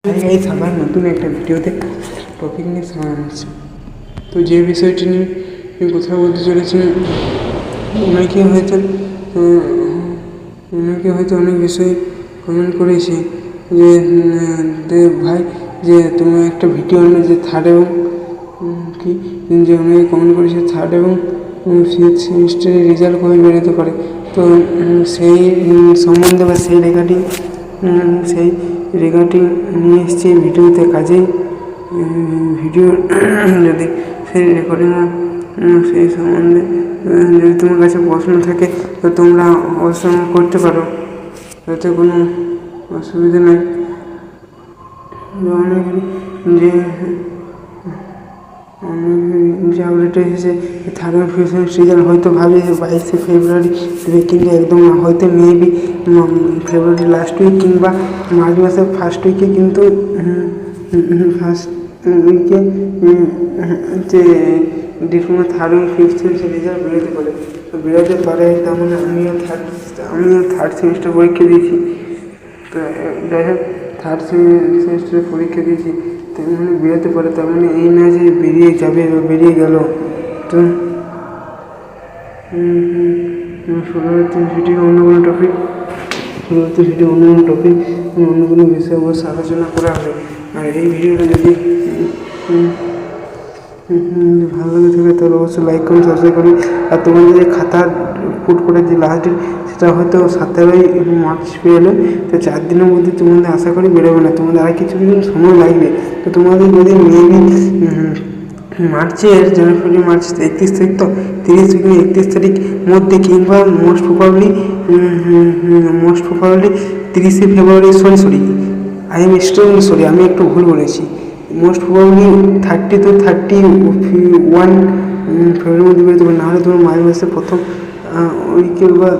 Guys আবার নতুন একটা ভিডিওতে টপিক নিয়ে সামনে আসছে। তো যে বিষয়টি নিয়ে কথা বলতে চলেছি, অনেকে হয়তো অনেক বিষয়ে কমেন্ট করেছে যে ভাই যে তুমি একটা ভিডিও আনলে যে থার্ড এবং যে অনেকে কমেন্ট করেছে থার্ড এবং ফিফথ সেমিস্টারের রেজাল্ট কবে বেরোতে পারে। তো সেই সম্বন্ধে বা সেই রেগার্ডিং নিয়ে এসেছি ভিডিওতে। কাজেই ভিডিও যদি সেই রেকর্ডিং সেই সম্বন্ধে যদি তোমার কাছে প্রশ্ন থাকে তো তোমরা অবশ্যই করতে পারো, তাতে কোনো অসুবিধা নেই। যে আপডেট এসেছে থার্ড এবং ফিফথ সেমিস্টার রেজাল্ট হয়তো ভাবি 22শে ফেব্রুয়ারি দেবে, কিন্তু একদম না, হয়তো মেবি ফেব্রুয়ারি লাস্ট উইক কিংবা মার্চ মাসের ফার্স্ট উইকে, কিন্তু ফার্স্ট উইকে যে ডিসেম্বর থার্ড এবং ফিফথ সেমিস্টার রেজাল্ট বেরোতে পারে। তার মানে আমিও থার্ড সেমিস্টার পরীক্ষা দিয়েছি। তো যাই হোক, থার্ড সেমিস্টারে পরীক্ষা দিয়েছি, তার মানে বেরোতে পারে। তার মানে এই না যে বেরিয়ে যাবে বা বেরিয়ে গেল। তো সেটি অন্য কোনো টপিক অন্য কোনো বিষয়ে অবশ্যই আলোচনা করা হবে। আর এই ভিডিওটা যদি ভালো লাগে থাকে তাহলে অবশ্যই লাইক করুন, সাবস্ক্রাইব করুন। আর তোমাদের যে খাতার পুট করে যে লাস্ট ডেট সেটা হয়তো 17ই মার্চ পেয়ে এলো, তো 4 দিনের মধ্যে তোমাদের আশা করি বেরোবে না, তোমাদের আর কিছু সময় লাগবে। তো তোমাদের যদি মেবি জানুয়ারি মার্চ 31 তারিখ, তো 30 থেকে 31 তারিখ মধ্যে, কিংবা মোস্ট প্রবাবলি 30শে ফেব্রুয়ারি, আমি একটু ভুল বলেছি, মোস্ট প্রবাবলি 30 to 31 ফেব্রুয়ারির মধ্যে বেরোতে পারে। নাহলে তোমার মার্চ মাসের প্রথম উইকে বা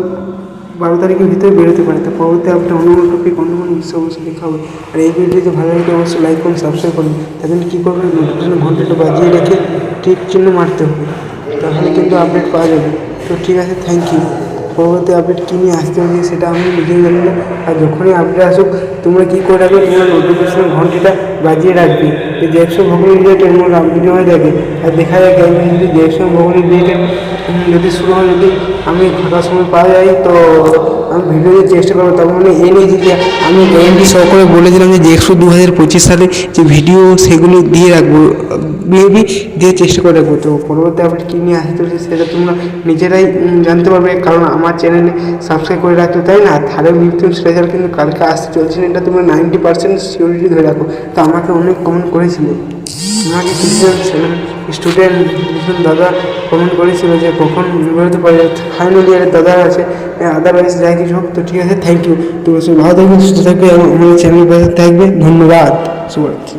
12 তারিখের ভিতরে বেরোতে পারে। তো পরবর্তী আপনি অন্য কোনো টপিক অন্য কোনো বিষয় অবশ্যই দেখা হবে। আর এই ভিডিওটি ভালো লাগে অবশ্যই লাইক করুন, সাবস্ক্রাইব করুন। তার কী করবেন, নোটিফিকেশন ঘন্টাটা বাজিয়ে রেখে টিক চিহ্ন মারতে হবে, তাহলে কিন্তু আপডেট পাওয়া যাবে। তো ঠিক আছে, থ্যাংক ইউ। পরবর্তী আপডেট কী নিয়ে আসতে হবে সেটা আমি নিজেই জানি না। আর যখনই আপডেট আসুক তোমরা কী করে রাখবে, তোমরা নোটিফিকেশন ঘন্টাটা বাজিয়ে রাখবে। যে জ্যাকসন ভৌগোলিক রিলেটেড এমন ভিডিও হয়ে থাকে। আর দেখা যায় আমি যদি জ্যাকসন ভৌগোলিক রিলেটেড যদি শুরু হয়, যদি আমি ফাঁকা সময় পাওয়া যায়, তো আমি ভিডিও দিয়ে চেষ্টা করবো। তার মানে এই নিয়ে যে আমি গ্যারেন্টি সহকারে বলেছিলাম যে জ্যাকসন 2025 সালে যে ভিডিও সেগুলো দিয়ে রাখবো, মেবি দিয়ে চেষ্টা করে রাখবো। তো পরবর্তী আপডেট কী নিয়ে আসতে হচ্ছে সেটা তোমরা নিজেরাই জানতে পারবে, কারণ আমার চ্যানেলে সাবস্ক্রাইব করে রাখতে, তাই না? থার্ড এবং ফিফথ রেজাল্ট কিন্তু কালকে আসতে চলছে না, এটা তোমরা 90% সিওরিটি ধরে রাখো। তো আমাকে অনেক কমেন্ট করেছিল, আমাকে কিছুজন স্টুডেন্ট দাদা কমেন্ট করেছিল যে কখন বেরোতে পারে। ফাইনাল ইয়ারের দাদা আছে, আদারওয়াইজ যাই কিছু হোক। তো ঠিক আছে, থ্যাংক ইউ। তো ভালো থাকবে, সুস্থ থাকবে এবং আমাদের চ্যানেল পাশে থাকবে। ধন্যবাদ, শুভরাত্রি।